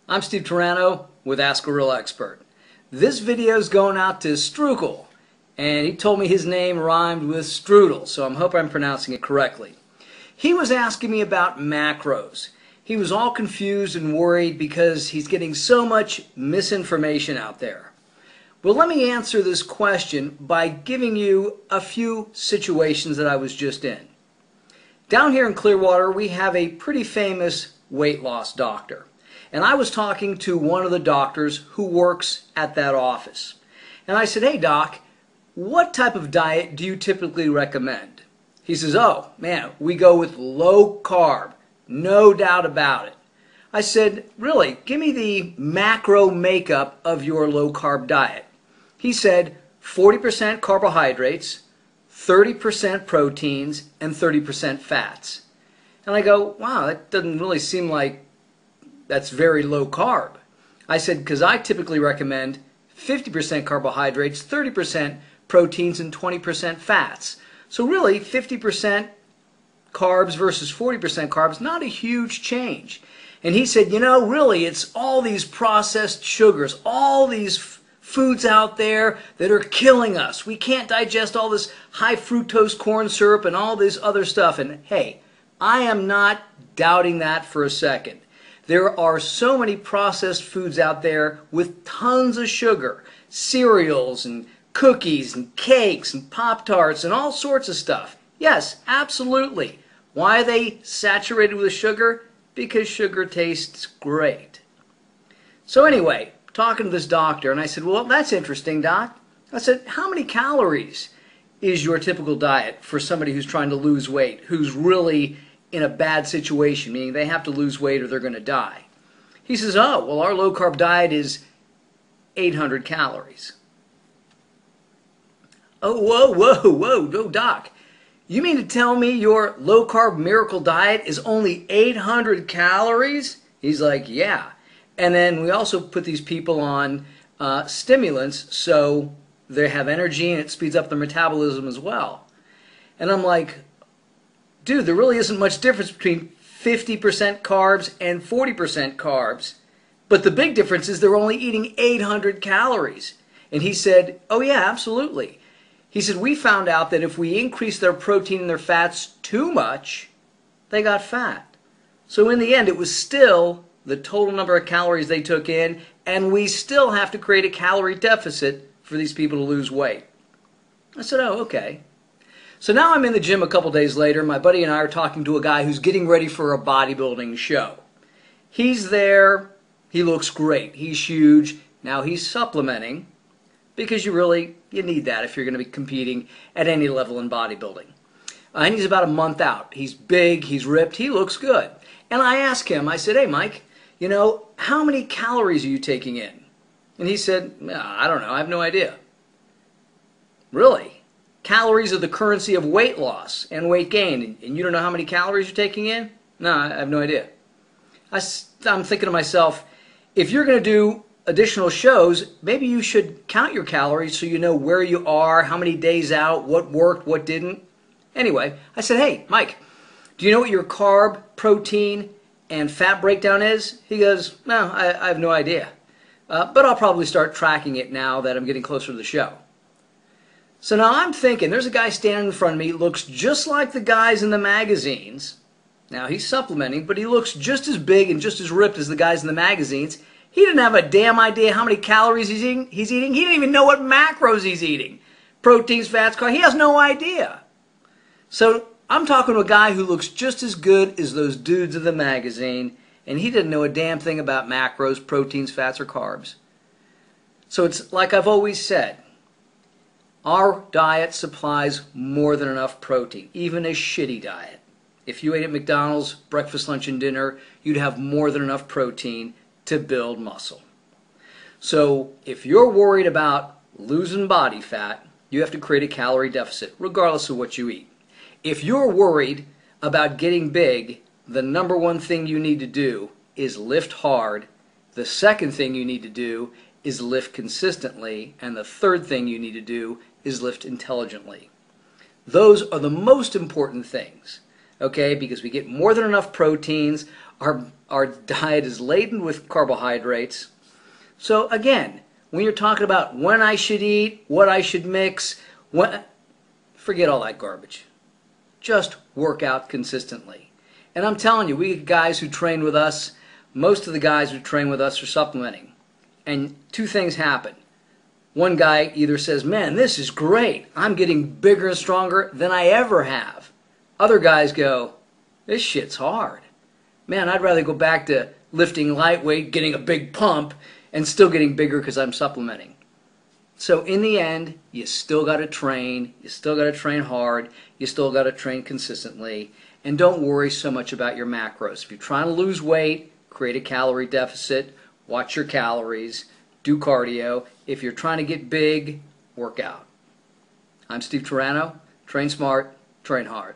I'm Steve Turano with Ask a Real Expert. This video is going out to Strukel, and he told me his name rhymed with strudel, so I hope I'm pronouncing it correctly. He was asking me about macros. He was all confused and worried because he's getting so much misinformation out there. Well, let me answer this question by giving you a few situations that I was just in. Down here in Clearwater, we have a pretty famous weight loss doctor. And I was talking to one of the doctors who works at that office. And I said, "Hey doc, what type of diet do you typically recommend?" He says, "Oh man, we go with low carb, no doubt about it." I said, "Really? Give me the macro makeup of your low carb diet." He said 40% carbohydrates, 30% proteins, and 30% fats. And I go, wow, that doesn't really seem like that's very low carb. I said, because I typically recommend 50% carbohydrates, 30% proteins, and 20% fats. So really, 50% carbs versus 40% carbs, not a huge change. And he said, you know, really, it's all these processed sugars, all these foods out there that are killing us. We can't digest all this high fructose corn syrup and all this other stuff. And hey, I am not doubting that for a second. There are so many processed foods out there with tons of sugar, cereals and cookies and cakes and Pop-Tarts and all sorts of stuff. Yes, absolutely. Why are they saturated with sugar? Because sugar tastes great. So anyway, talking to this doctor, and I said, well, that's interesting, doc. I said, how many calories is your typical diet for somebody who's trying to lose weight, who's really in a bad situation, meaning they have to lose weight or they're going to die? He says, oh, well, our low-carb diet is 800 calories. Oh, whoa, no, doc. You mean to tell me your low-carb miracle diet is only 800 calories? He's like, yeah. And then we also put these people on stimulants so they have energy and it speeds up their metabolism as well. And I'm like, dude, there really isn't much difference between 50% carbs and 40% carbs. But the big difference is they're only eating 800 calories. And he said, oh yeah, absolutely. He said, we found out that if we increase their protein and their fats too much, they got fat. So in the end, it was still the total number of calories they took in, and we still have to create a calorie deficit for these people to lose weight. I said, oh, okay. So now I'm in the gym a couple days later. My buddy and I are talking to a guy who's getting ready for a bodybuilding show. He's there. He looks great. He's huge. Now he's supplementing because you need that if you're going to be competing at any level in bodybuilding. And he's about a month out. He's big. He's ripped. He looks good. And I asked him, I said, hey, Mike, you know, how many calories are you taking in? And he said, I don't know. I have no idea. Really? Calories are the currency of weight loss and weight gain, and you don't know how many calories you're taking in? No, I have no idea. I'm thinking to myself, if you're going to do additional shows, maybe you should count your calories so you know where you are, how many days out, what worked, what didn't. Anyway, I said, hey, Mike, do you know what your carb, protein, and fat breakdown is? He goes, no, I have no idea. But I'll probably start tracking it now that I'm getting closer to the show. So now I'm thinking, there's a guy standing in front of me, looks just like the guys in the magazines. Now he's supplementing, but he looks just as big and just as ripped as the guys in the magazines. He didn't have a damn idea how many calories he's eating. He didn't even know what macros he's eating. Proteins, fats, carbs. He has no idea. So I'm talking to a guy who looks just as good as those dudes in the magazine, and he didn't know a damn thing about macros, proteins, fats, or carbs. So it's like I've always said, our diet supplies more than enough protein, even a shitty diet. If you ate at McDonald's breakfast, lunch, and dinner, you'd have more than enough protein to build muscle. So if you're worried about losing body fat, you have to create a calorie deficit, regardless of what you eat. If you're worried about getting big, the number one thing you need to do is lift hard. The second thing you need to do is lift consistently. And the third thing you need to do is lift intelligently. Those are the most important things. okay, because we get more than enough proteins. Our diet is laden with carbohydrates. So again, when you're talking about when I should eat, what I should mix, forget all that garbage. Just work out consistently. And I'm telling you, we get guys who train with us. Most of the guys who train with us are supplementing. And two things happen. One guy either says, man, this is great. I'm getting bigger and stronger than I ever have. Other guys go, this shit's hard. Man, I'd rather go back to lifting lightweight, getting a big pump, and still getting bigger because I'm supplementing. So in the end, you still got to train. You still got to train hard. You still got to train consistently. And don't worry so much about your macros. If you're trying to lose weight, create a calorie deficit. Watch your calories. Do cardio. If you're trying to get big, work out. I'm Steve Turano. Train smart, train hard.